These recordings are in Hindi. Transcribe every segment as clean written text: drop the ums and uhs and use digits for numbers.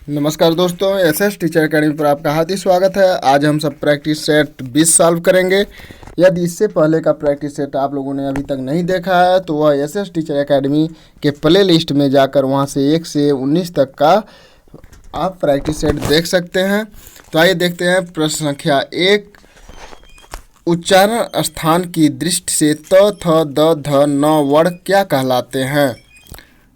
नमस्कार दोस्तों, एसएस टीचर अकेडमी पर आपका हार्दिक स्वागत है। आज हम सब प्रैक्टिस सेट 20 सॉल्व करेंगे। यदि इससे पहले का प्रैक्टिस सेट आप लोगों ने अभी तक नहीं देखा है तो वह एसएस टीचर अकेडमी के प्ले लिस्ट में जाकर वहां से 1 से 19 तक का आप प्रैक्टिस सेट देख सकते हैं। तो आइए देखते हैं प्रश्न संख्या 1। उच्चारण स्थान की दृष्टि से त, थ, द, ध, न वर्ण क्या कहलाते हैं?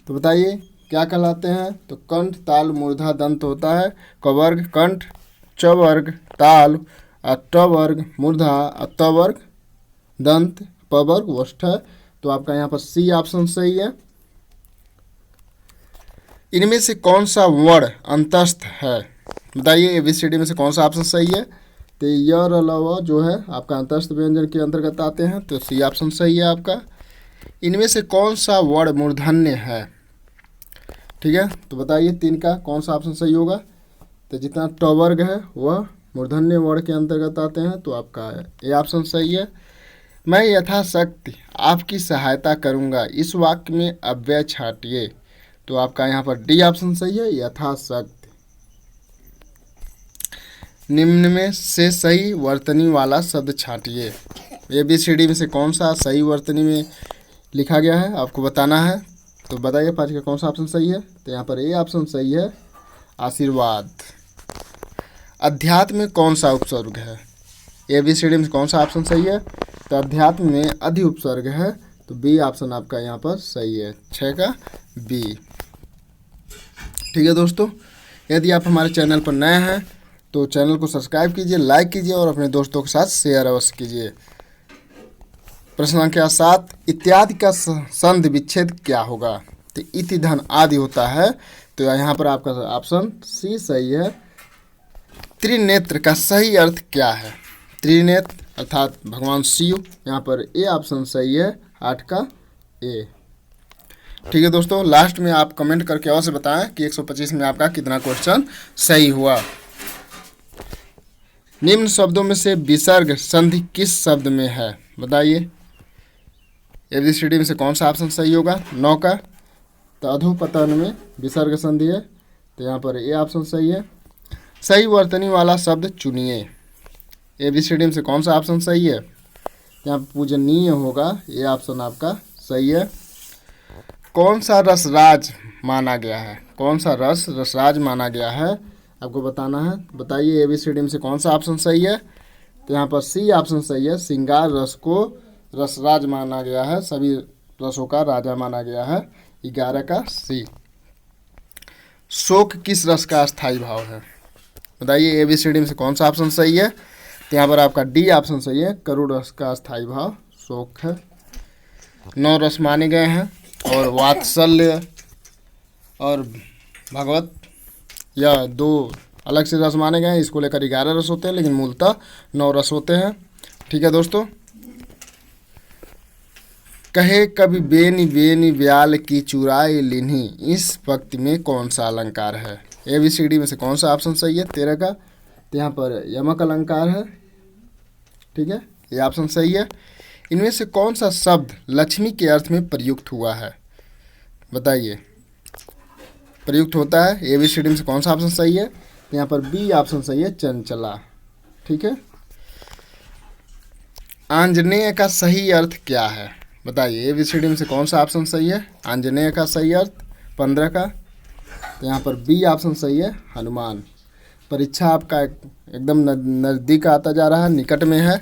तो बताइए क्या कहलाते हैं? तो कंठ, ताल, मूर्धा, दंत होता है। क वर्ग कंठ, च वर्ग ताल, ट वर्ग मूर्धा, त वर्ग दंत, प वर्ग ओष्ठ है। तो आपका यहाँ पर सी ऑप्शन सही है। इनमें से कौन सा वर्ण अंतस्थ है? बताइए ABCD में से कौन सा ऑप्शन सही है? तो य, र, ल, व जो है आपका अंतस्थ व्यंजन के अंतर्गत आते हैं, तो सी ऑप्शन सही है आपका। इनमें से कौन सा वर्ण मूर्धन्य है? ठीक है, तो बताइए 3 का कौन सा ऑप्शन सही होगा? तो जितना ट वर्ग है वह मूर्धन्य वर्ण के अंतर्गत आते हैं, तो आपका ये ऑप्शन सही है। मैं यथाशक्ति आपकी सहायता करूंगा, इस वाक्य में अव्यय छांटिए। तो आपका यहाँ पर डी ऑप्शन सही है, यथाशक्ति। निम्न में से सही वर्तनी वाला शब्द छांटिए। ABCD में से कौन सा सही वर्तनी में लिखा गया है आपको बताना है। तो बताइए 5 का कौन सा ऑप्शन सही है? तो यहाँ पर ए ऑप्शन सही है, आशीर्वाद। अध्यात्म में कौन सा उपसर्ग है? ABCD में कौन सा ऑप्शन सही है? तो अध्यात्म में अधि उपसर्ग है, तो बी ऑप्शन आपका यहाँ पर सही है, 6 का बी। ठीक है दोस्तों, यदि आप हमारे चैनल पर नए हैं तो चैनल को सब्सक्राइब कीजिए, लाइक कीजिए और अपने दोस्तों के साथ शेयर अवश्य कीजिए। प्रश्न संख्या 7, इत्यादि का संधि विच्छेद क्या होगा? तो इति धन आदि होता है, तो यहाँ पर आपका ऑप्शन सी सही है। त्रिनेत्र का सही अर्थ क्या है? त्रिनेत्र अर्थात भगवान शिव, यहाँ पर ए ऑप्शन सही है, 8 का ए। ठीक है दोस्तों, लास्ट में आप कमेंट करके अवश्य बताएं कि 125 में आपका कितना क्वेश्चन सही हुआ। निम्न शब्दों में से विसर्ग संधि किस शब्द में है? बताइए ABCD में से कौन सा ऑप्शन सही होगा? 9 का। तो अधोपतन में विसर्ग संधि है, तो यहाँ पर ए ऑप्शन सही है। सही वर्तनी वाला शब्द चुनिए। ABCD में से कौन सा ऑप्शन सही है? यहाँ पर पूजनीय होगा, ये ऑप्शन आपका सही है। कौन सा रसराज माना गया है? कौन सा रसराज माना गया है आपको बताना है। बताइए ABCD में से कौन सा ऑप्शन सही है? तो यहाँ पर सी ऑप्शन सही है, श्रृंगार रस को रसराज माना गया है, सभी रसों का राजा माना गया है, 11 का सी। शोक किस रस का स्थायी भाव है? बताइए ABCD में से कौन सा ऑप्शन सही है? तो यहाँ पर आपका डी ऑप्शन सही है, करुण रस का स्थायी भाव शोक है। 9 रस माने गए हैं और वात्सल्य और भगवत यह 2 अलग से रस माने गए हैं। इसको लेकर 11 रस होते हैं, लेकिन मूलतः 9 रस होते हैं। ठीक है दोस्तों, कहे कभी बेनी बेनी ब्याल की चुराई लिन्ही, इस पंक्ति में कौन सा अलंकार है? ABCD में से कौन सा ऑप्शन सही है? 13 का। तो यहाँ पर यमक अलंकार है। ठीक है, ये ऑप्शन सही है। इनमें से कौन सा शब्द लक्ष्मी के अर्थ में प्रयुक्त हुआ है? बताइए, प्रयुक्त होता है ABCD में से कौन सा ऑप्शन सही है? तो यहाँ पर बी ऑप्शन सही है, चंचला। ठीक है। आंजनेय का सही अर्थ क्या है? बताइए ABCD में से कौन सा ऑप्शन सही है? आंजनेय का सही अर्थ 15 का। तो यहाँ पर बी ऑप्शन सही है, हनुमान। परीक्षा आपका एकदम नज़दीक आता जा रहा है, निकट में है,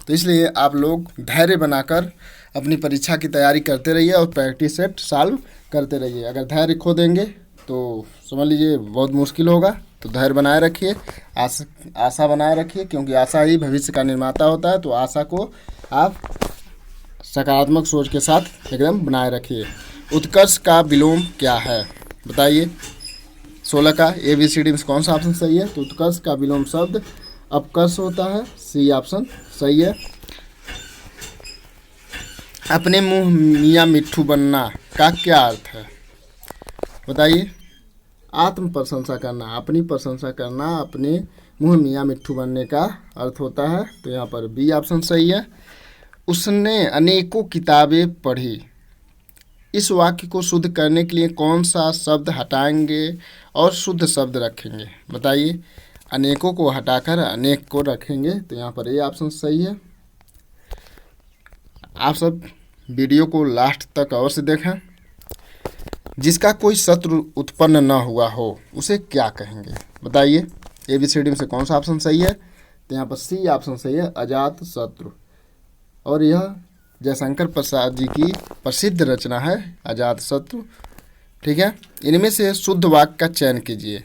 तो इसलिए आप लोग धैर्य बनाकर अपनी परीक्षा की तैयारी करते रहिए और प्रैक्टिस सेट सॉल्व करते रहिए। अगर धैर्य खो देंगे तो समझ लीजिए बहुत मुश्किल होगा। तो धैर्य बनाए रखिए, आशा बनाए रखिए, क्योंकि आशा ही भविष्य का निर्माता होता है। तो आशा को आप सकारात्मक सोच के साथ एकदम बनाए रखिए। उत्कर्ष का विलोम क्या है? बताइए 16 का ABCD में कौन सा ऑप्शन सही है? तो उत्कर्ष का विलोम शब्द अपकर्ष होता है, सी ऑप्शन सही है। अपने मुंह मियाँ मिट्ठू बनना का क्या अर्थ है? बताइए। आत्म प्रशंसा करना, अपनी प्रशंसा करना, अपने मुंह मियाँ मिट्ठू बनने का अर्थ होता है। तो यहाँ पर बी ऑप्शन सही है। उसने अनेकों किताबें पढ़ी, इस वाक्य को शुद्ध करने के लिए कौन सा शब्द हटाएंगे और शुद्ध शब्द रखेंगे? बताइए। अनेकों को हटाकर अनेक को रखेंगे, तो यहाँ पर ये ऑप्शन सही है। आप सब वीडियो को लास्ट तक अवश्य देखें। जिसका कोई शत्रु उत्पन्न न हुआ हो उसे क्या कहेंगे? बताइए। ABCD में से कौन सा ऑप्शन सही है? तो यहाँ पर सी ऑप्शन सही है, अजात शत्रु। और यह जयशंकर प्रसाद जी की प्रसिद्ध रचना है अजात शत्रु। ठीक है, इनमें से शुद्ध वाक्य का चयन कीजिए।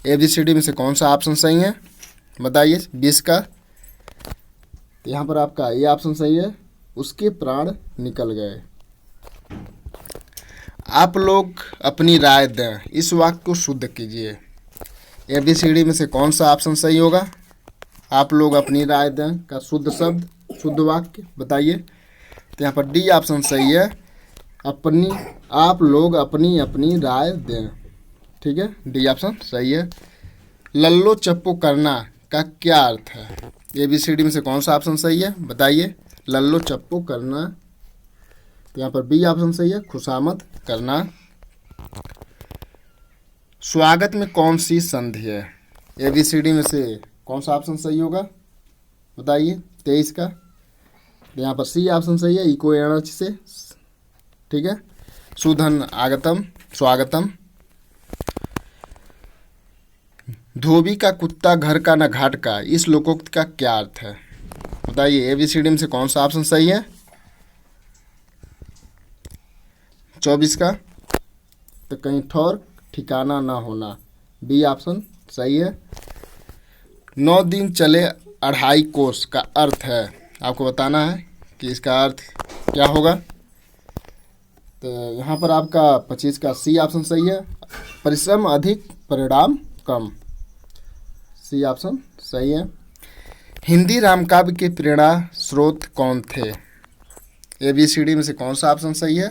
ABCD में से कौन सा ऑप्शन सही है? बताइए। 20 का, तो यहाँ पर आपका ये ऑप्शन सही है, उसके प्राण निकल गए। आप लोग अपनी राय दें, इस वाक्य को शुद्ध कीजिए। ABCD में से कौन सा ऑप्शन सही होगा? आप लोग अपनी राय दें का शुद्ध शब्द, शुद्ध वाक्य बताइए। तो यहाँ पर डी ऑप्शन सही है, अपनी, आप लोग अपनी अपनी राय दें। ठीक है, डी ऑप्शन सही है। लल्लो चप्पो करना का क्या अर्थ है? ABCD में से कौन सा ऑप्शन सही है? बताइए। लल्लो चप्पो करना, तो यहाँ पर बी ऑप्शन सही है, खुशामद करना। स्वागत में कौन सी संधि है? ABCD में से कौन सा ऑप्शन सही होगा? बताइए। 23 का, तो यहाँ पर सी ऑप्शन सही है, इको एणच से। ठीक है, सुधन आगतम, स्वागतम। धोबी का कुत्ता घर का न घाट का, इस लोकोक्ति का क्या अर्थ है? बताइए। ABCD में से कौन सा ऑप्शन सही है? 24 का, तो कहीं ठौर ठिकाना ना होना, बी ऑप्शन सही है। 9 दिन चले 2.5 कोस का अर्थ है, आपको बताना है कि इसका अर्थ क्या होगा। तो यहाँ पर आपका 25 का सी ऑप्शन सही है, परिश्रम अधिक परिणाम कम, सी ऑप्शन सही है। हिंदी रामकाव्य के प्रेरणा स्रोत कौन थे? ABCD में से कौन सा ऑप्शन सही है?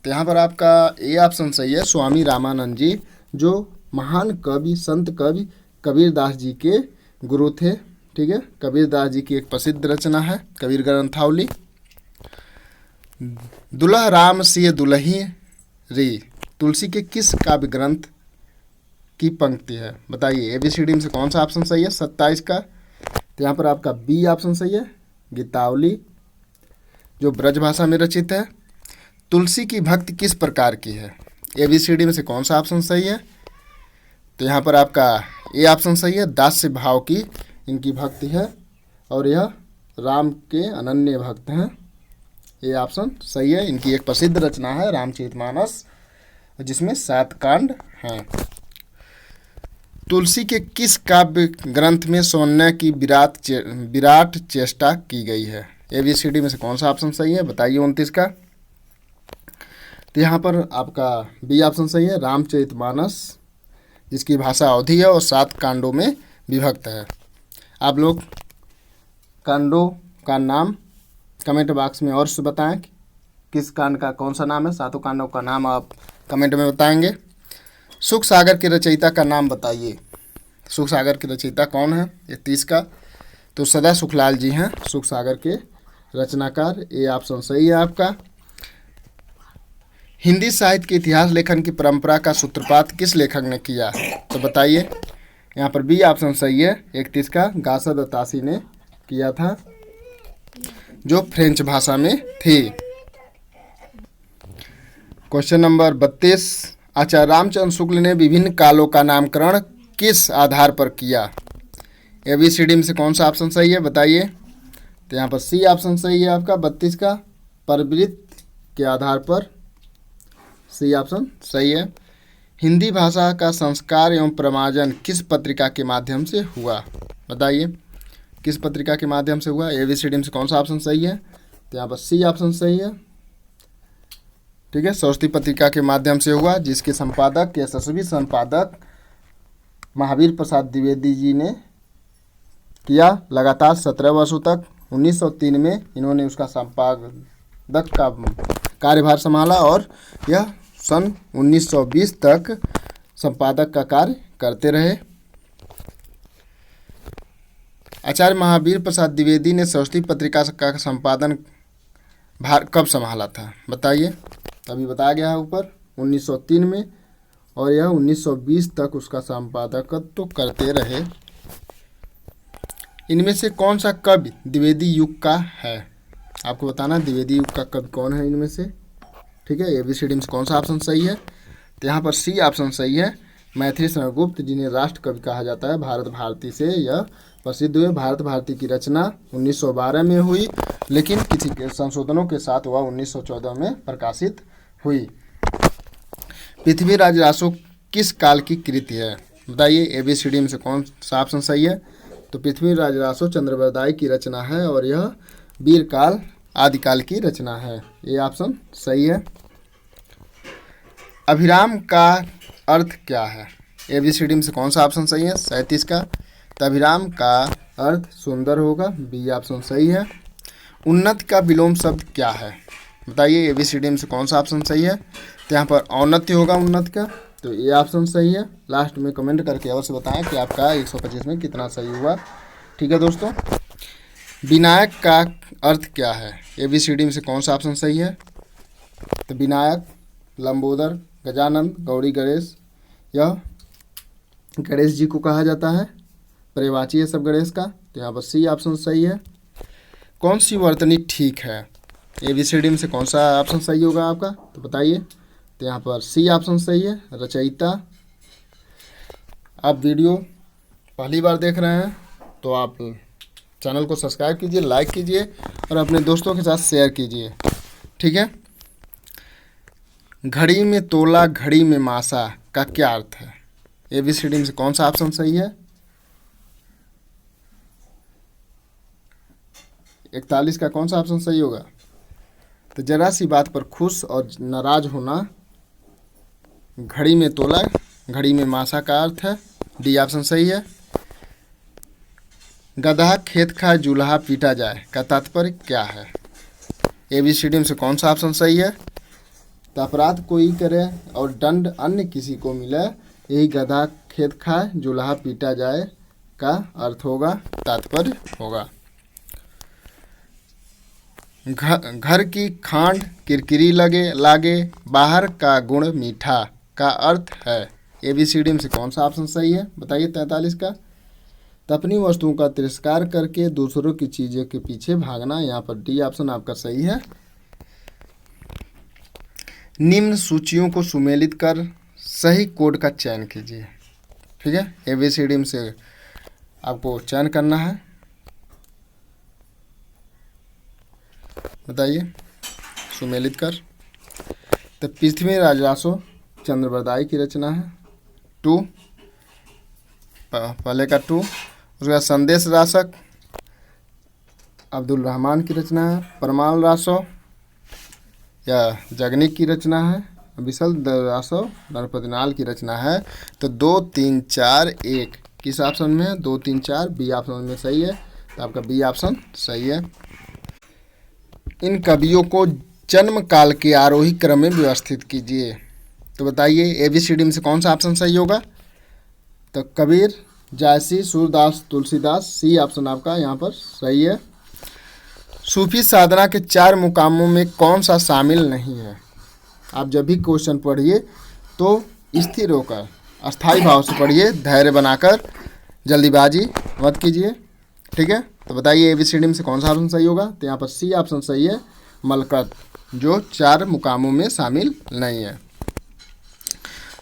तो यहाँ पर आपका ए ऑप्शन सही है, स्वामी रामानंद जी, जो महान कवि, संत कवि कबीरदास जी के गुरु थे। ठीक है, कबीरदास जी की एक प्रसिद्ध रचना है कबीर ग्रंथावली। दुल्हा राम सिय दुल्ही री, तुलसी के किस काव्य ग्रंथ की पंक्ति है? बताइए। ABCD में से कौन सा ऑप्शन सही है? 27 का, तो यहाँ पर आपका बी ऑप्शन सही है, गीतावली, जो ब्रज भाषा में रचित है। तुलसी की भक्ति किस प्रकार की है? ABCD में से कौन सा ऑप्शन सही है? तो यहाँ पर आपका ए ऑप्शन सही है, दास्य भाव की इनकी भक्ति है, और यह राम के अनन्य भक्त हैं। ये ऑप्शन सही है। इनकी एक प्रसिद्ध रचना है रामचरितमानस, जिसमें 7 कांड हैं। तुलसी के किस काव्य ग्रंथ में सौम्य की विराट चेष्टा की गई है? ABCD में से कौन सा ऑप्शन सही है? बताइए। 29 का, तो यहाँ पर आपका बी ऑप्शन सही है, रामचरितमानस, जिसकी भाषा अवधी है और 7 कांडों में विभक्त है। आप लोग कांडों का नाम कमेंट बॉक्स में और से बताएं, किस कांड का कौन सा नाम है। 7 कांडों का नाम आप कमेंट में बताएंगे। सुख सागर के रचयिता का नाम बताइए। सुख सागर के रचयिता कौन है? 30 का, तो सदा सुखलाल जी हैं सुख सागर के रचनाकार। ये ऑप्शन सही है आपका। हिंदी साहित्य के इतिहास लेखन की परंपरा का सूत्रपात किस लेखक ने किया? तो बताइए। यहाँ पर बी ऑप्शन सही है, 31 का, गासद तासी ने किया था, जो फ्रेंच भाषा में थी। क्वेश्चन नंबर 32, आचार्य रामचंद्र शुक्ल ने विभिन्न कालों का नामकरण किस आधार पर किया? ABCD में से कौन सा ऑप्शन सही है? बताइए। तो यहाँ पर सी ऑप्शन सही है आपका, 32 का, प्रवृत्ति के आधार पर, सी ऑप्शन सही है। हिंदी भाषा का संस्कार एवं प्रमार्जन किस पत्रिका के माध्यम से हुआ? बताइए, किस पत्रिका के माध्यम से हुआ? ABCD में से कौन सा ऑप्शन सही है? तो यहाँ पर सी ऑप्शन सही है। ठीक है, सरस्वती पत्रिका के माध्यम से हुआ, जिसके संपादक, यशस्वी संपादक महावीर प्रसाद द्विवेदी जी ने किया लगातार 17 वर्षों तक। 1903 में इन्होंने उसका संपादक का कार्यभार संभाला और यह सन 1920 तक संपादक का कार्य करते रहे। आचार्य महावीर प्रसाद द्विवेदी ने सरस्वती पत्रिका का संपादन कब संभाला था बताइए। अभी बताया गया है ऊपर 1903 में, और यह 1920 तक उसका संपादकत्व तो करते रहे। इनमें से कौन सा कवि द्विवेदी युग का है, आपको बताना द्विवेदी युग का कवि कौन है इनमें से। ठीक है, ABCD में से कौन सा ऑप्शन सही है, तो यहाँ पर सी ऑप्शन सही है। मैथिली शरण गुप्त, जिन्हें राष्ट्र कवि कहा जाता है, भारत भारती से यह प्रसिद्ध हुए। भारत भारती की रचना 1912 में हुई, लेकिन किसी के संशोधनों के साथ वह 1914 में प्रकाशित हुई। पृथ्वीराज रासो किस काल की कृति है, बताइए। ABCD में से कौन सा ऑप्शन सही है, तो पृथ्वीराज रासो चंद्रवरदाई की रचना है, और यह वीरकाल आदिकाल की रचना है। ये ऑप्शन सही है। अभिराम का अर्थ क्या है, ABCD में से कौन सा ऑप्शन सही है, 37 का। तो अभिराम का अर्थ सुंदर होगा, बी ऑप्शन सही है। उन्नति का विलोम शब्द क्या है, बताइए। ABCD में से कौन सा ऑप्शन सही है, तो यहाँ पर औन्नत्य होगा उन्नति का, तो ये ऑप्शन सही है। लास्ट में कमेंट करके अवश्य बताएं कि आपका 125 में कितना सही हुआ। ठीक है दोस्तों। विनायक का अर्थ क्या है, ABCD में से कौन सा ऑप्शन सही है, तो विनायक, लंबोदर, गजानंद, गौरी गणेश, यह गणेश जी को कहा जाता है, पर्यायवाची है सब गणेश का, तो यहाँ पर सी ऑप्शन सही है। कौन सी वर्तनी ठीक है, ABCD में से कौन सा ऑप्शन सही होगा आपका, तो बताइए। तो यहाँ पर सी ऑप्शन सही है, रचयिता। आप वीडियो पहली बार देख रहे हैं तो आप चैनल को सब्सक्राइब कीजिए, लाइक कीजिए और अपने दोस्तों के साथ शेयर कीजिए। ठीक है। घड़ी में तोला घड़ी में मासा का क्या अर्थ है, ABCD में से कौन सा ऑप्शन सही है, 41 का कौन सा ऑप्शन सही होगा, तो जरा सी बात पर खुश और नाराज होना। घड़ी में तोला घड़ी में मासा का अर्थ है, डी ऑप्शन सही है। गधा खेत खाए जूल्हा पीटा जाए का तात्पर्य क्या है, ABCD में से कौन सा ऑप्शन सही है, तो अपराध कोई करे और दंड अन्य किसी को मिले, यही गधा खेत खाए जूल्हा पीटा जाए का अर्थ होगा, तात्पर्य होगा। घर की खांड किरकिरी लागे बाहर का गुण मीठा का अर्थ है, ABCD में से कौन सा ऑप्शन सही है, बताइए। 43 का, तो अपनी वस्तुओं का तिरस्कार करके दूसरों की चीज़ों के पीछे भागना, यहाँ पर डी ऑप्शन आपका सही है। निम्न सूचियों को सुमेलित कर सही कोड का चयन कीजिए। ठीक है, ABCD में से आपको चयन करना है, बताइए सुमेलित कर। तो पृथ्वीराज रासो चंद्रवरदाई की रचना है, 2 पहले का 2। उसके बाद संदेश रासक अब्दुल रहमान की रचना है। परमाल रासो या जगनिक की रचना है। विशल रासो नरपतिनाल की रचना है। तो 2, 3, 4, 1 किस ऑप्शन में है, 2, 3, 4 बी ऑप्शन में सही है, तो आपका बी ऑप्शन सही है। इन कवियों को जन्म काल के आरोही क्रम में व्यवस्थित कीजिए, तो बताइए ABCD में से कौन सा ऑप्शन सही होगा, तो कबीर, जायसी, सूरदास, तुलसीदास, सी ऑप्शन आपका यहाँ पर सही है। सूफी साधना के 4 मुकामों में कौन सा शामिल नहीं है, आप जब भी क्वेश्चन पढ़िए तो स्थिर होकर अस्थायी भाव से पढ़िए, धैर्य बनाकर, जल्दीबाजी मत कीजिए। ठीक है, तो बताइए ABCD में से कौन सा ऑप्शन सही होगा, तो यहाँ पर सी ऑप्शन सही है, मलकत, जो 4 मुकामों में शामिल नहीं है।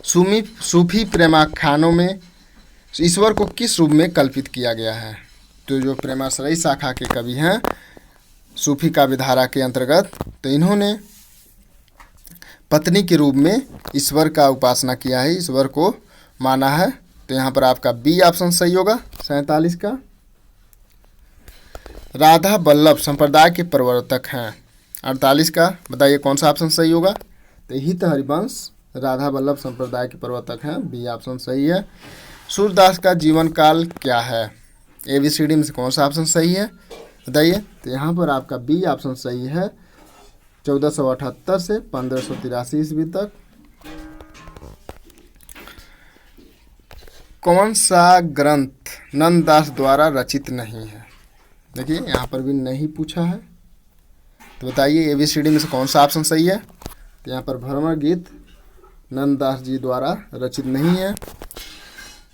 सूफी प्रेमाख्यानों में ईश्वर को किस रूप में कल्पित किया गया है, तो जो प्रेमाश्रयी शाखा के कवि हैं सूफी काव्य धारा के अंतर्गत, तो इन्होंने पत्नी के रूप में ईश्वर का उपासना किया है, ईश्वर को माना है, तो यहाँ पर आपका बी ऑप्शन सही होगा, 47 का। राधा वल्लभ संप्रदाय के प्रवर्तक हैं, 48 का, बताइए कौन सा ऑप्शन सही होगा, तो हित हरिवंश राधा वल्लभ संप्रदाय के प्रवर्तक हैं, बी ऑप्शन सही है। सूरदास का जीवन काल क्या है, ABCD में से कौन सा ऑप्शन सही है, बताइए। तो यहाँ पर आपका बी ऑप्शन सही है, 1478 से 1583 ईस्वी तक। कौन सा ग्रंथ नंददास द्वारा रचित नहीं है, देखिए यहाँ पर भी नहीं पूछा है, तो बताइए ABCD में से कौन सा ऑप्शन सही है। तो यहाँ पर भ्रमर गीत नंददास जी द्वारा रचित नहीं है।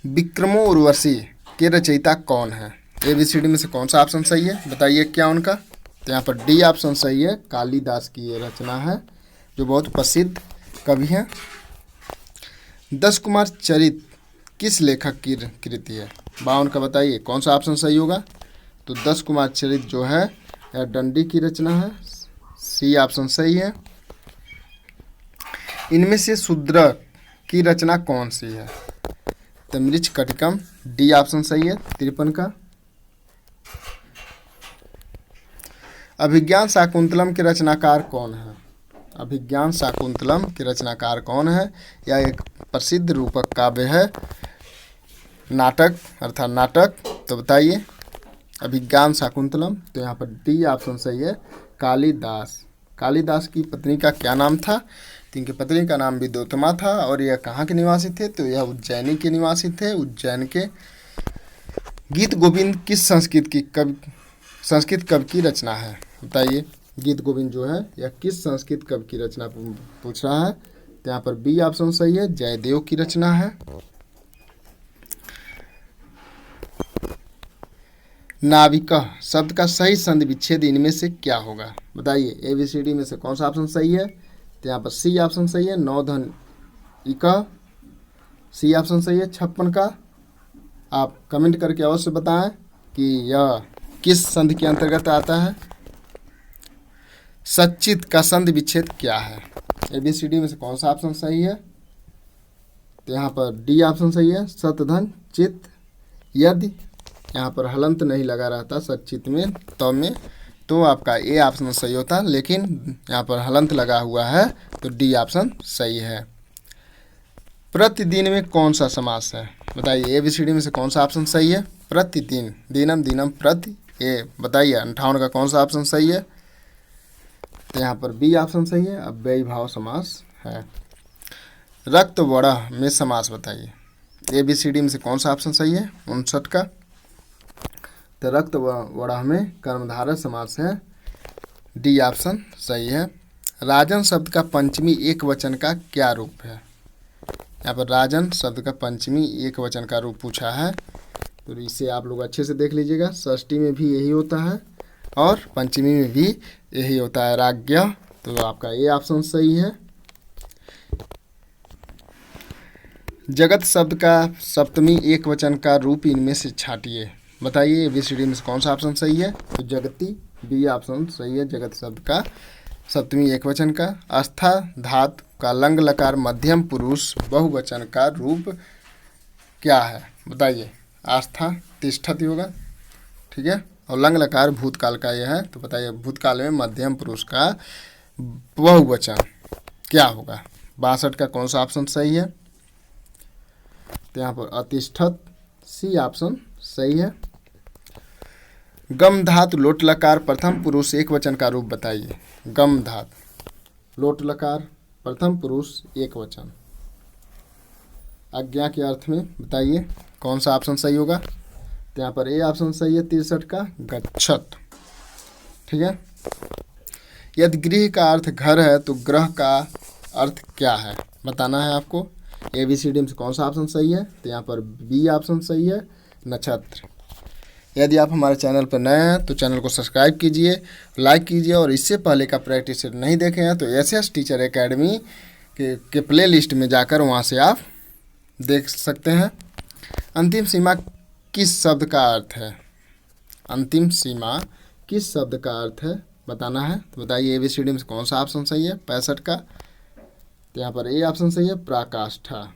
विक्रमो उर्वशी के रचयिता कौन है। ABCD में से कौन सा ऑप्शन सही है, बताइए क्या उनका। तो यहाँ पर डी ऑप्शन सही है, कालिदास की ये रचना है जो बहुत प्रसिद्ध कवि हैं। 10 कुमार चरित किस लेखक की कृति है। 52 का बताइए कौन सा ऑप्शन सही होगा। तो 10 कुमार चरित जो है यह डंडी की रचना है, सी ऑप्शन सही है। इनमें से शूद्र की रचना कौन सी है। तो मृच्छ कटिकम, डी ऑप्शन सही है 53 का। अभिज्ञान शाकुंतलम के रचनाकार कौन है। अभिज्ञान शाकुंतलम के रचनाकार कौन है। यह एक प्रसिद्ध रूपक काव्य है, नाटक अर्थात नाटक। तो बताइए अभिज्ञान शाकुंतलम। तो यहाँ पर डी ऑप्शन सही है, कालिदास। कालिदास की पत्नी का क्या नाम था। तो इनकी पत्नी का नाम विद्योत्तमा था और यह कहाँ के निवासी थे। तो यह उज्जैनी के निवासी थे, उज्जैन के। गीत गोविंद किस संस्कृत कवि की रचना है। बताइए गीत गोविंद जो है यह किस संस्कृत कवि की रचना पूछ रहा है। तो यहाँ पर बी ऑप्शन सही है, जयदेव की रचना है। नाविका शब्द का सही संधि विच्छेद इनमें से क्या होगा। बताइए ABCD में से कौन सा ऑप्शन सही है। तो यहाँ पर सी ऑप्शन सही है, नौधन इका, सी ऑप्शन सही है 56 का। आप कमेंट करके अवश्य बताएं कि यह किस संधि के अंतर्गत आता है। सच्चित का संधि विच्छेद क्या है। ABCD में से कौन सा ऑप्शन सही है। तो यहाँ पर डी ऑप्शन सही है, सतधन चित्त। यदि यहाँ पर हलंत नहीं लगा रहता सच्चित में तो तो आपका ए ऑप्शन सही होता, लेकिन यहाँ पर हलंत लगा हुआ है तो डी ऑप्शन सही है। प्रतिदिन में कौन सा समास है। बताइए ABCD में से कौन सा ऑप्शन सही है। प्रतिदिन, दिनम दिनम प्रति, ए बताइए 58 का कौन सा ऑप्शन सही है। तो यहाँ पर बी ऑप्शन सही है, अव्ययी भाव समास है। रक्त वड़ा में समास बताइए। ABCD में से कौन सा ऑप्शन सही है, 59 का। तो रक्त वड़ा में कर्मधारय समास है, डी ऑप्शन सही है। राजन शब्द का पंचमी एक वचन का क्या रूप है। यहाँ पर राजन शब्द का पंचमी एक वचन का रूप पूछा है, तो इसे आप लोग अच्छे से देख लीजिएगा। षष्ठी में भी यही होता है और पंचमी में भी यही होता है, राज्ञ। तो आपका ये ऑप्शन सही है। जगत शब्द का सप्तमी एक वचन का रूप इनमें से छाटिए। बताइए ABCD में से कौन सा ऑप्शन सही है। तो जगती, बी ऑप्शन सही है, जगत शब्द का सप्तमी एक वचन का। आस्था धातु का लंग लकार मध्यम पुरुष बहुवचन का रूप क्या है। बताइए आस्था तिष्ठति होगा, ठीक है। और लंग लकार भूतकाल का यह है, तो बताइए भूतकाल में मध्यम पुरुष का बहुवचन क्या होगा। 62 का कौन सा ऑप्शन सही है। तो यहाँ पर अतिष्ठत, सी ऑप्शन सही है। गम धातु लोट लकार प्रथम पुरुष एक वचन का रूप बताइए। गम धातु लोट लकार प्रथम पुरुष एक वचन, आज्ञा के अर्थ में बताइए कौन सा ऑप्शन सही होगा। तो यहाँ पर ए ऑप्शन सही है 63 का, गच्छत, ठीक है। यदि गृह का अर्थ घर है तो ग्रह का अर्थ क्या है बताना है आपको। ABCD में से कौन सा ऑप्शन सही है। तो यहाँ पर बी ऑप्शन सही है, नक्षत्र। यदि आप हमारे चैनल पर नए हैं तो चैनल को सब्सक्राइब कीजिए, लाइक कीजिए, और इससे पहले का प्रैक्टिस नहीं देखे हैं तो SS टीचर एकेडमी के प्ले लिस्ट में जाकर वहाँ से आप देख सकते हैं। अंतिम सीमा किस शब्द का अर्थ है। अंतिम सीमा किस शब्द का अर्थ है बताना है। तो बताइए ABCD में से कौन सा ऑप्शन सही है, 65 का। तो यहाँ पर ए ऑप्शन सही है, पराकाष्ठा।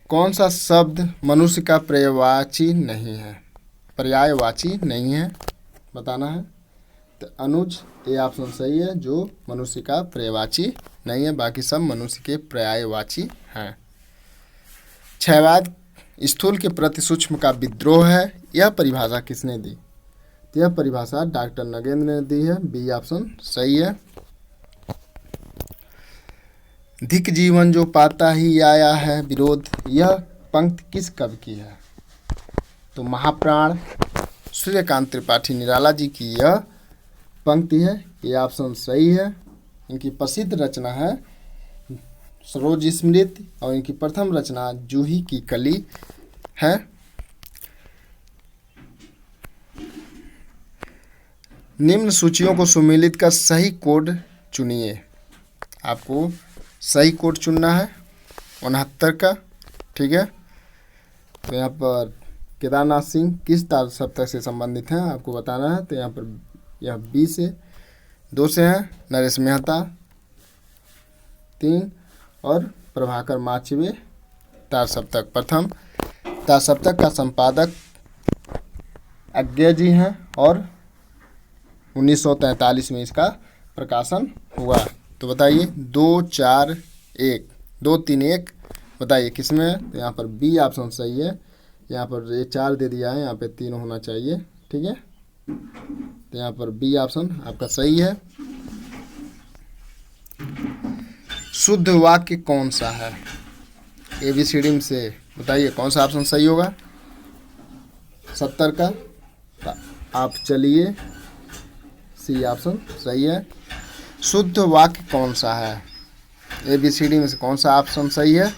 कौन सा शब्द मनुष्य का पर्यायवाची नहीं है, पर्यायवाची नहीं है बताना है। तो अनुज, ए ऑप्शन सही है, जो मनुष्य का पर्यायवाची नहीं है, बाकी सब मनुष्य के पर्यायवाची हैं। क्षयवाद स्थूल के प्रति सूक्ष्म का विद्रोह है, यह परिभाषा किसने दी। तो यह परिभाषा डॉक्टर नगेंद्र ने दी है, बी ऑप्शन सही है। धिक जीवन जो पाता ही आया है विरोध, यह पंक्ति किस कवि की है। तो महाप्राण सूर्यकांत त्रिपाठी निराला जी की यह पंक्ति है। ये ऑप्शन सही है। इनकी प्रसिद्ध रचना है सरोज स्मृति और इनकी प्रथम रचना जूही की कली है। निम्न सूचियों को सुमेलित कर सही कोड चुनिए। आपको सही कोड चुनना है 69 का। ठीक है, तो यहाँ पर केदारनाथ सिंह किस तार सप्तक से संबंधित हैं आपको बताना है। तो यहाँ पर यह 20 से 2 से है, नरेश मेहता 3 और प्रभाकर माचवे तार सप्तक। प्रथम तार सप्तक का संपादक अज्ञे जी हैं और 1943 में इसका प्रकाशन हुआ। तो बताइए 2 4 1 2 3 1 बताइए किसमें है। तो यहाँ पर बी ऑप्शन सही है। यहाँ पर ये 4 दे दिया है, यहाँ पे 3 होना चाहिए। ठीक है, तो यहाँ पर बी ऑप्शन आपका सही है। शुद्ध वाक्य कौन सा है? ABCD में से बताइए कौन सा ऑप्शन सही होगा 70 का। तो आप चलिए, सी ऑप्शन सही है। शुद्ध वाक्य कौन सा है? ABCD में से कौन सा ऑप्शन सही है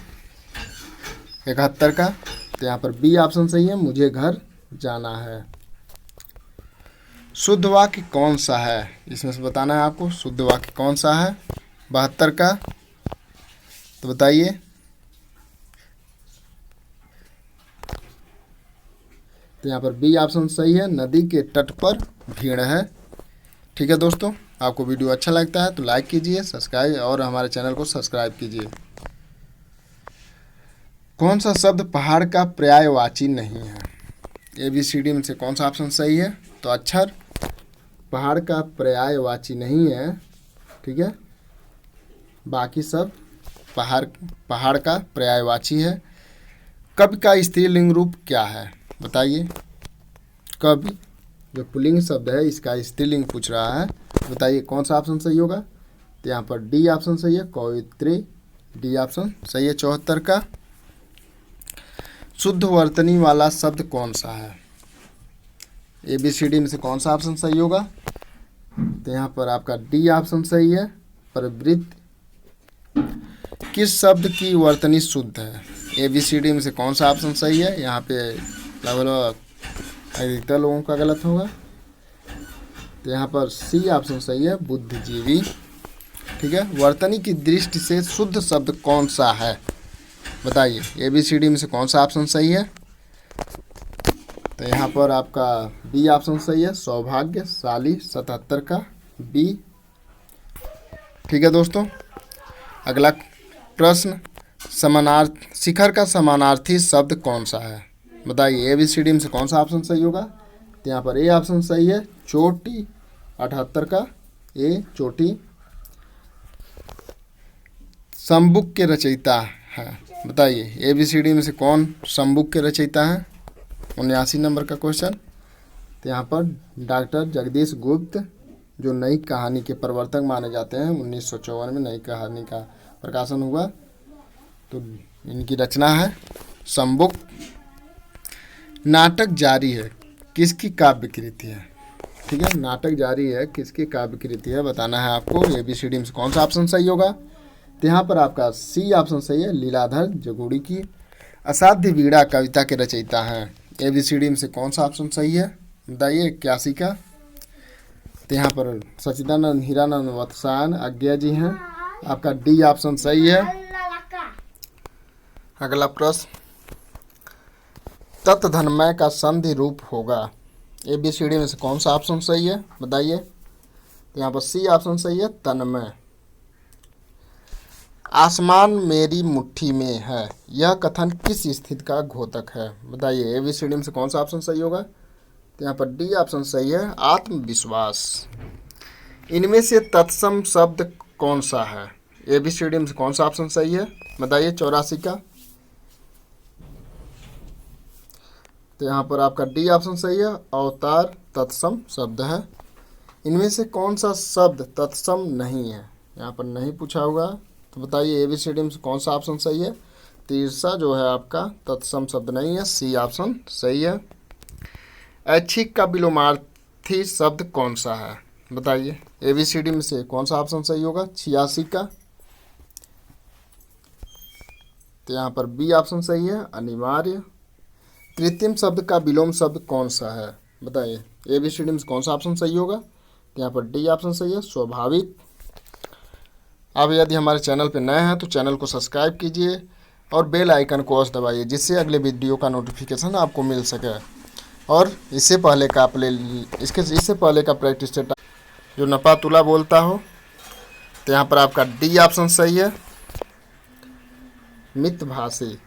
71 का। तो यहाँ पर बी ऑप्शन सही है, मुझे घर जाना है। शुद्ध वाक्य कौन सा है, इसमें से बताना है आपको शुद्ध वाक्य कौन सा है 72 का। तो बताइए। तो यहाँ पर बी ऑप्शन सही है, नदी के तट पर भीड़ है। ठीक है दोस्तों, आपको वीडियो अच्छा लगता है तो लाइक कीजिए, सब्सक्राइब और हमारे चैनल को सब्सक्राइब कीजिए। कौन सा शब्द पहाड़ का पर्यायवाची नहीं है? ABCD में से कौन सा ऑप्शन सही है? तो अक्षर पहाड़ का पर्यायवाची नहीं है। ठीक है, बाकी सब पहाड़ का पर्यायवाची है। कवि का स्त्रीलिंग रूप क्या है बताइए। कवि जो पुल्लिंग शब्द है इसका स्त्रीलिंग पूछ रहा है, बताइए कौन सा ऑप्शन सही होगा। तो यहाँ पर डी ऑप्शन सही है, कवित्री डी ऑप्शन सही है 74 का। शुद्ध वर्तनी वाला शब्द कौन सा है? ABCD में से कौन सा ऑप्शन सही होगा। तो यहाँ पर आपका डी ऑप्शन सही है, प्रवृत्ति। किस शब्द की वर्तनी शुद्ध है? ABCD में से कौन सा ऑप्शन सही है। यहाँ पे लगभग अधिकतर लोगों का गलत होगा। तो यहाँ पर सी ऑप्शन सही है, बुद्धिजीवी। ठीक है, वर्तनी की दृष्टि से शुद्ध शब्द कौन सा है बताइए। ABCD में से कौन सा ऑप्शन सही है। तो यहाँ पर आपका बी ऑप्शन सही है, सौभाग्यशाली 77 का बी। ठीक है दोस्तों, अगला प्रश्न, शिखर का समानार्थी शब्द कौन सा है बताइए। ABCD में से कौन सा ऑप्शन सही होगा। तो यहाँ पर ए ऑप्शन सही है, चोटी 78 का ए चोटी। शंबुक के रचयिता है बताइए। ABCD में से कौन शंबुक के रचयिता है 79 नंबर का क्वेश्चन। तो यहाँ पर डॉक्टर जगदीश गुप्त जो नई कहानी के प्रवर्तक माने जाते हैं, 1954 में नई कहानी का प्रकाशन हुआ। तो इनकी रचना है शंबुक। नाटक जारी है किसकी काव्य कृति है। ठीक है, नाटक जारी है किसकी काव्य कृति है बताना है आपको। ABCD में से कौन सा ऑप्शन सही होगा। तो यहाँ पर आपका सी ऑप्शन सही है, लीलाधर जगुड़ी की। असाध्य वीणा कविता के रचयिता हैं। ABCD में से कौन सा ऑप्शन सही है बताइए 81 का। तो यहाँ पर सच्चिदानंद हीरानंद वत्सायन अज्ञा जी हैं, आपका डी ऑप्शन सही है। अगला प्रश्न, तत्धर्मय का संधि रूप होगा। ABCD में से कौन सा ऑप्शन सही है बताइए। तो यहाँ पर सी ऑप्शन सही है, तन्मय। आसमान मेरी मुट्ठी में है, यह कथन किस स्थिति का घोतक है बताइए। ABCD में से कौन सा ऑप्शन सही होगा। तो यहाँ पर डी ऑप्शन सही है, आत्मविश्वास। इनमें से तत्सम शब्द कौन सा है। ABCD में से कौन सा ऑप्शन सही है बताइए 84 का। तो यहाँ पर आपका डी ऑप्शन सही है, अवतार तत्सम शब्द है। इनमें से कौन सा शब्द तत्सम नहीं है, यहाँ पर नहीं पूछा होगा। तो बताइए ABCD में से कौन सा ऑप्शन सही है। तीसरा जो है आपका तत्सम शब्द नहीं है, सी ऑप्शन सही है। ऐच्छिक का विलोमार्थी शब्द कौन सा है? बताइए। ABCD में से कौन सा ऑप्शन सही होगा? 86 का। तो यहाँ पर बी ऑप्शन सही है, अनिवार्य। कृत्रिम शब्द का विलोम शब्द कौन सा है? बताइए। ABCD में से कौन सा ऑप्शन सही होगा? तो यहाँ पर डी ऑप्शन सही है, स्वाभाविक। आप यदि हमारे चैनल पर नए हैं तो चैनल को सब्सक्राइब कीजिए और बेल आइकन को अवश्य दबाइए, जिससे अगले वीडियो का नोटिफिकेशन आपको मिल सके। और इससे पहले का प्रैक्टिस सेट जो नपा तुला बोलता हो, तो यहाँ पर आपका डी ऑप्शन सही है, मितभाषी।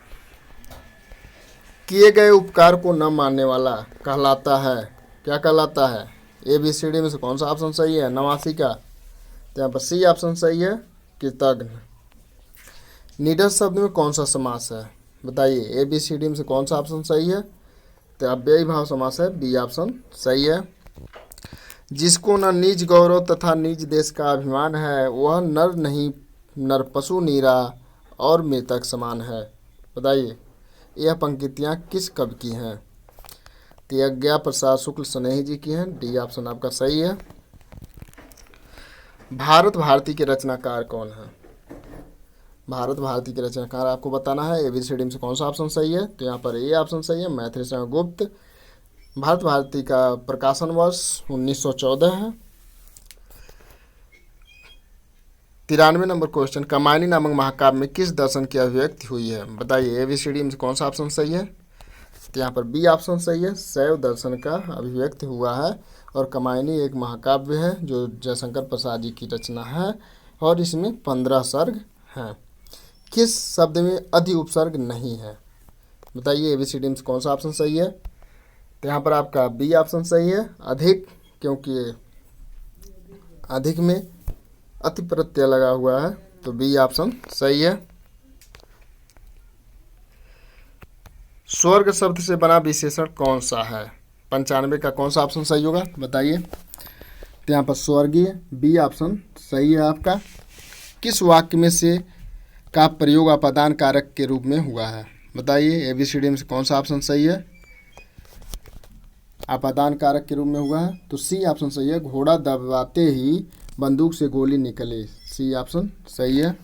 किए गए उपकार को न मानने वाला कहलाता है, क्या कहलाता है? ABCD में से कौन सा ऑप्शन सही है? 89 का। तो यहाँ पर सी ऑप्शन सही है, कृतज्ञ। निडर शब्द में कौन सा समास है? बताइए। ABCD में से कौन सा ऑप्शन सही है? तो अव्ययी भाव समास है, बी ऑप्शन सही है। जिसको न निज गौरव तथा निज देश का अभिमान है, वह नर नहीं नर पशु नीरा और मृतक समान है। बताइए। यह पंक्तियाँ किस कवि की हैं? त्याज्ञा प्रसाद शुक्ल स्नेही जी की हैं, डी ऑप्शन आपका सही है। भारत भारती के रचनाकार कौन है? भारत भारती के रचनाकार आपको बताना है। ABCD में से कौन सा ऑप्शन सही है? तो यहाँ पर ए ऑप्शन सही है, मैथिली शरण गुप्त। भारत भारती का प्रकाशन वर्ष 1914 है। 93 नंबर क्वेश्चन, कामायनी नामक महाकाव्य में किस दर्शन की अभिव्यक्ति हुई है? बताइए। ABCD में से कौन सा ऑप्शन सही है? तो यहाँ पर बी ऑप्शन सही है, शैव दर्शन का अभिव्यक्ति हुआ है। और कामायनी एक महाकाव्य है जो जयशंकर प्रसाद जी की रचना है और इसमें 15 सर्ग हैं। किस शब्द में अधि उपसर्ग नहीं है? बताइए। ABCD में से कौन सा ऑप्शन सही है? तो यहाँ पर आपका बी ऑप्शन सही है, अधिक, क्योंकि अधिक में अति प्रत्यय लगा हुआ है, तो बी ऑप्शन सही है। स्वर्ग शब्द से बना विशेषण कौन सा है? 95 का कौन सा ऑप्शन सही होगा? बताइए। तो यहाँ पर स्वर्गीय, बी ऑप्शन सही है आपका। किस वाक्य में से का प्रयोग अपादान कारक के रूप में हुआ है? बताइए। ABCD में से कौन सा ऑप्शन सही है? अपादान कारक के रूप में हुआ है, तो सी ऑप्शन सही है, घोड़ा दबाते ही बंदूक से गोली निकली, सी ऑप्शन सही है।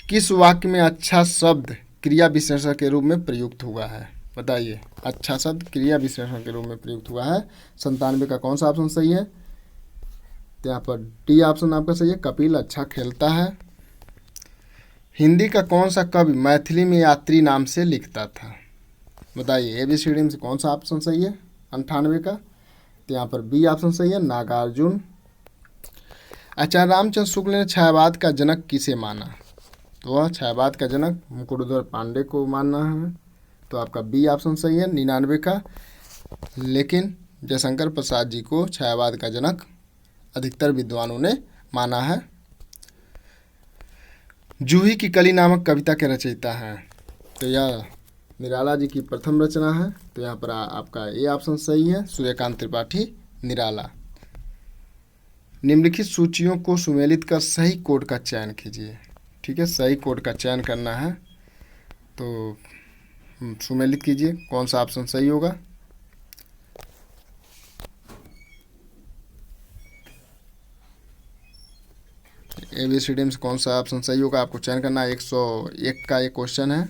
किस वाक्य में अच्छा शब्द क्रिया विशेषण के रूप में प्रयुक्त हुआ है? बताइए। अच्छा शब्द क्रिया विशेषण के रूप में प्रयुक्त हुआ है। 97 का कौन सा ऑप्शन सही है? तो यहाँ पर डी ऑप्शन आपका सही है, कपिल अच्छा खेलता है। हिंदी का कौन सा कवि मैथिली में यात्री नाम से लिखता था? बताइए। ABCD में से कौन सा ऑप्शन सही है? 98 का। तो यहाँ पर बी ऑप्शन सही है, नागार्जुन। आचार्य रामचंद्र शुक्ल ने छायावाद का जनक किसे माना? तो वह छायावाद का जनक मुकुटधर पांडे को मानना है, तो आपका बी ऑप्शन सही है, 99 का। लेकिन जयशंकर प्रसाद जी को छायावाद का जनक अधिकतर विद्वानों ने माना है। जूही की कली नामक कविता के रचयिता हैं? तो यह निराला जी की प्रथम रचना है, तो यहाँ पर आपका ए ऑप्शन सही है, सूर्यकांत त्रिपाठी निराला। निम्नलिखित सूचियों को सुमेलित कर सही कोड का चयन कीजिए। ठीक है, सही कोड का चयन करना है, तो सुमेलित कीजिए कौन सा ऑप्शन सही होगा। ABCD में से कौन सा ऑप्शन सही होगा आपको चयन करना है। 101 का एक क्वेश्चन है।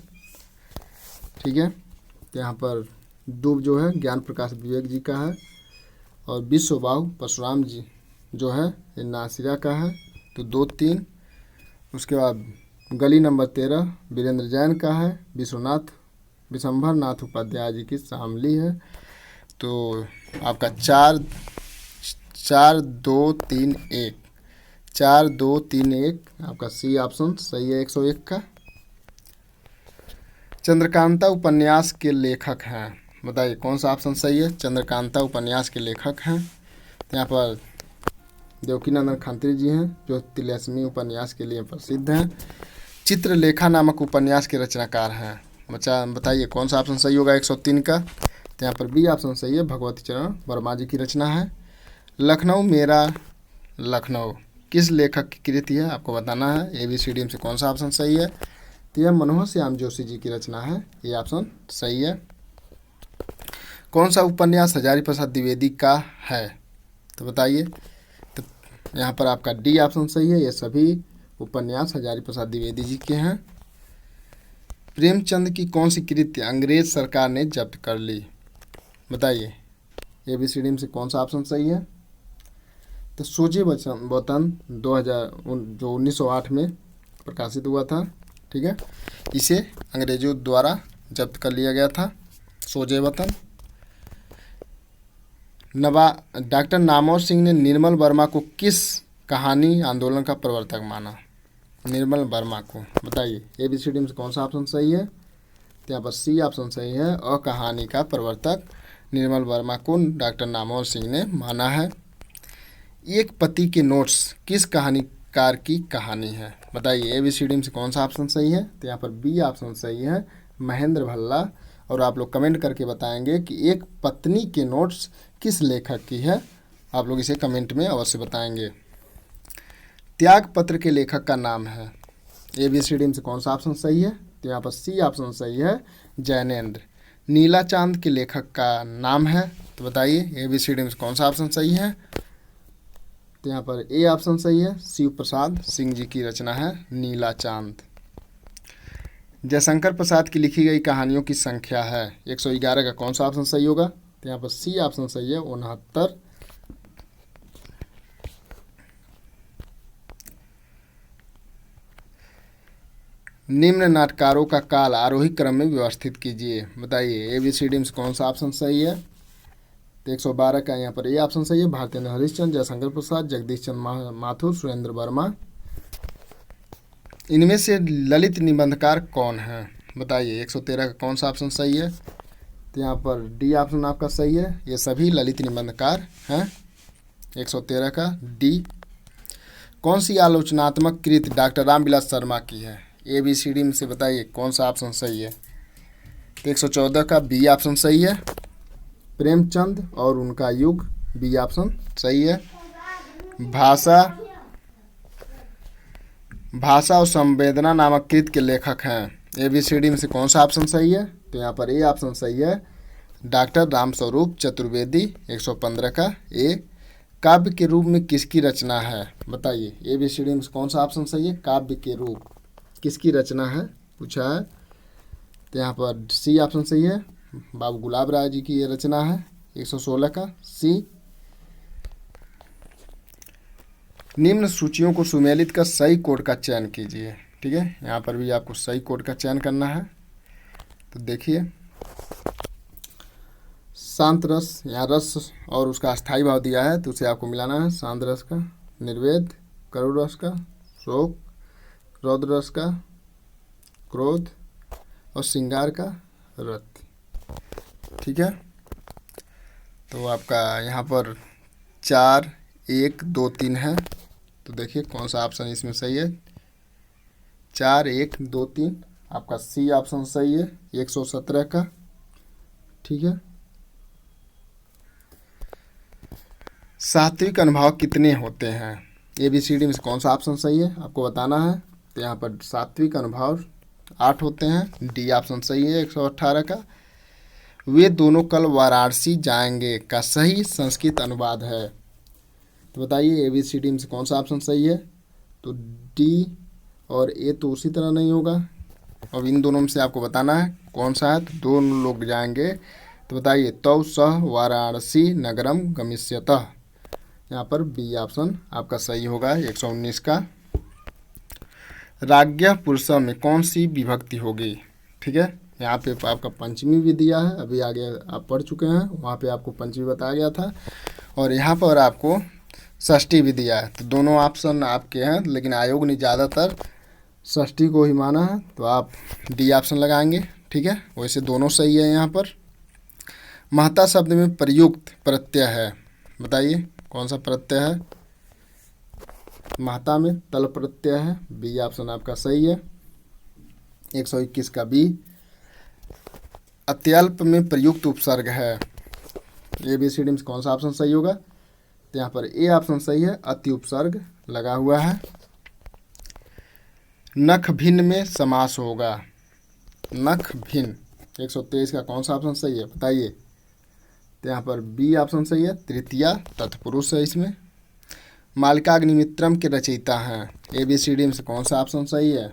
ठीक है, यहाँ पर दूब जो है ज्ञान प्रकाश विवेक जी का है और विश्व बाहु परशुराम जी जो है ये नासिरा का है, तो 2 3। उसके बाद गली नंबर 13 वीरेंद्र जैन का है, विशंभर नाथ उपाध्याय जी की शामली है, तो आपका 4 4 2 3 1 4 2 3 1 आपका सी ऑप्शन सही है 101 का। चंद्रकांता उपन्यास के लेखक हैं? बताइए कौन सा ऑप्शन सही है। चंद्रकांता उपन्यास के लेखक हैं, यहाँ पर देवकीनंदन खत्री जी हैं जो तिलस्मी उपन्यास के लिए प्रसिद्ध हैं। चित्रलेखा नामक उपन्यास के रचनाकार हैं? बताइए कौन सा ऑप्शन सही होगा 103 का। तो यहाँ पर बी ऑप्शन सही है, भगवती चरण वर्मा जी की रचना है। लखनऊ मेरा लखनऊ किस लेखक की कृति है आपको बताना है। ABCD में से कौन सा ऑप्शन सही है। तो यह मनोहर श्याम जोशी जी की रचना है, ये ऑप्शन सही है। कौन सा उपन्यास हजारी प्रसाद द्विवेदी का है? तो बताइए। तो यहाँ पर आपका डी ऑप्शन सही है, ये सभी उपन्यास हजारी प्रसाद द्विवेदी जी के हैं। प्रेमचंद की कौन सी कृति अंग्रेज सरकार ने जब्त कर ली? बताइए। ABCD में से कौन सा ऑप्शन सही है? तो सोचे वतन 2000 जो 1908 में प्रकाशित हुआ था, ठीक है, इसे अंग्रेजों द्वारा जब्त कर लिया गया था, सोजे वतन। डॉक्टर नामवर सिंह ने निर्मल वर्मा को किस कहानी आंदोलन का प्रवर्तक माना? निर्मल वर्मा को, बताइए। ABCD में से कौन सा ऑप्शन सही है? तो यहाँ पर सी ऑप्शन सही है, और कहानी का प्रवर्तक निर्मल वर्मा को डॉक्टर नामवर सिंह ने माना है। एक पति के नोट्स किस कहानीकार की कहानी है? बताइए। ABCD में से कौन सा ऑप्शन सही है? तो यहाँ पर बी ऑप्शन सही है, महेंद्र भल्ला। और आप लोग कमेंट करके बताएंगे कि एक पत्नी के नोट्स किस लेखक की है, आप लोग इसे कमेंट में अवश्य बताएंगे। त्याग पत्र के लेखक का नाम है? ABCD में से कौन सा ऑप्शन सही है? तो यहाँ पर सी ऑप्शन सही है, जैनेन्द्र। नीला चांद के लेखक का नाम है? तो बताइए। ABCD में से कौन सा ऑप्शन सही है? तो यहाँ पर ए ऑप्शन सही है, शिव प्रसाद सिंह जी की रचना है नीला चांद। जयशंकर प्रसाद की लिखी गई कहानियों की संख्या है 111 का कौन सा ऑप्शन सही होगा? तो यहाँ पर सी ऑप्शन सही है, 69। निम्न नाटकारों का काल आरोही क्रम में व्यवस्थित कीजिए। बताइए। ABCD में से कौन सा ऑप्शन सही है? तो 112 का यहाँ पर ए ऑप्शन सही है, भारतेंद्र हरिश्चंद्र, जयशंकर प्रसाद, जगदीश चंद्र माथुर, सुरेंद्र वर्मा। इनमें से ललित निबंधकार कौन है? बताइए। 113 का कौन सा ऑप्शन सही है? तो यहाँ पर डी ऑप्शन आपका सही है, ये सभी ललित निबंधकार हैं। 113 का डी। कौन सी आलोचनात्मक कृति डॉक्टर रामविलास शर्मा की है? ABCD में से बताइए कौन सा ऑप्शन सही है? तो 114 का बी ऑप्शन सही है, प्रेमचंद और उनका युग, बी ऑप्शन सही है। भाषा और संवेदना नामक कृति के लेखक हैं? ABCD में से कौन सा ऑप्शन सही है? तो यहाँ पर ए ऑप्शन सही है, डॉक्टर रामस्वरूप चतुर्वेदी। 115 का ए। काव्य के रूप में किसकी रचना है? बताइए। ABCD में से कौन सा ऑप्शन सही है? काव्य के रूप किसकी रचना है पूछा है। तो यहाँ पर सी ऑप्शन सही है, बाबू गुलाब राय जी की ये रचना है। 116 का सी। निम्न सूचियों को सुमेलित कर सही कोड का चयन कीजिए। ठीक है, यहाँ पर भी आपको सही कोड का चयन करना है। तो देखिए, शांत रस, यहाँ रस और उसका अस्थाई भाव दिया है तो उसे आपको मिलाना है। शांत रस का निर्वेद, करुण रस का शोक, रौद्र रस का क्रोध और श्रृंगार का रति। ठीक है, तो आपका यहाँ पर 4, 1, 2, 3 है। तो देखिए कौन सा ऑप्शन इसमें सही है। 4, 1, 2, 3 आपका सी ऑप्शन सही है, 117 का। ठीक है, सात्विक अनुभाव कितने होते हैं? ABCD में से कौन सा ऑप्शन सही है आपको बताना है। तो यहाँ पर सात्विक अनुभाव 8 होते हैं, डी ऑप्शन सही है, 118 का। वे दोनों कल वाराणसी जाएंगे का सही संस्कृत अनुवाद है। तो बताइए ABCD में से कौन सा ऑप्शन सही है। तो डी और ए तो उसी तरह नहीं होगा। अब इन दोनों में से आपको बताना है कौन सा है। तो दोनों लोग जाएंगे, तो बताइए तौ सह वाराणसी नगरम गमिष्यतः। यहाँ पर बी ऑप्शन आपका सही होगा, 119 का। राज्ञः पुरुषः में कौन सी विभक्ति होगी? ठीक है, यहाँ पे आपका पंचमी भी दिया है, अभी आगे आप पढ़ चुके हैं, वहाँ पे आपको पंचमी बताया गया था, और यहाँ पर आपको षष्ठी भी दिया है। तो दोनों ऑप्शन आपके हैं, लेकिन आयोग ने ज़्यादातर षष्ठी को ही माना है, तो आप डी ऑप्शन लगाएंगे। ठीक है, वैसे दोनों सही है। यहाँ पर महता शब्द में प्रयुक्त प्रत्यय है, बताइए कौन सा प्रत्यय है। महता में तल प्रत्यय है, बी ऑप्शन आपका सही है, 121 का बी। अत्यल्प में प्रयुक्त उपसर्ग है, ABCD में कौन सा ऑप्शन सही होगा। तो यहाँ पर ए ऑप्शन सही है, अति उपसर्ग लगा हुआ है। नख भिन्न में समास होगा, नख भिन्न, 123 का कौन सा ऑप्शन सही है बताइए। तो यहाँ पर बी ऑप्शन सही है। तृतीया तत्पुरुष है इसमें। मालकाग्निमित्रम के रचयिता हैं, ABCD में से कौन सा ऑप्शन सही है?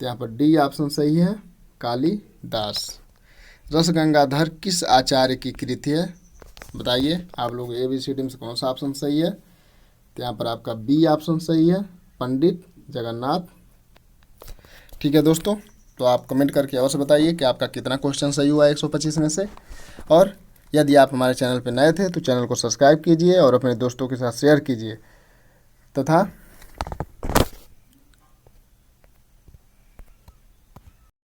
तो यहाँ पर डी ऑप्शन सही है, कालिदास। रस गंगाधर किस आचार्य की कृति है? बताइए आप लोग, ABCD में से कौन सा ऑप्शन सही है? तो यहाँ पर आपका बी ऑप्शन सही है, पंडित जगन्नाथ। ठीक है दोस्तों, तो आप कमेंट करके अवश्य बताइए कि आपका कितना क्वेश्चन सही हुआ 125 में से। और यदि आप हमारे चैनल पर नए थे तो चैनल को सब्सक्राइब कीजिए और अपने दोस्तों के साथ शेयर कीजिए तथा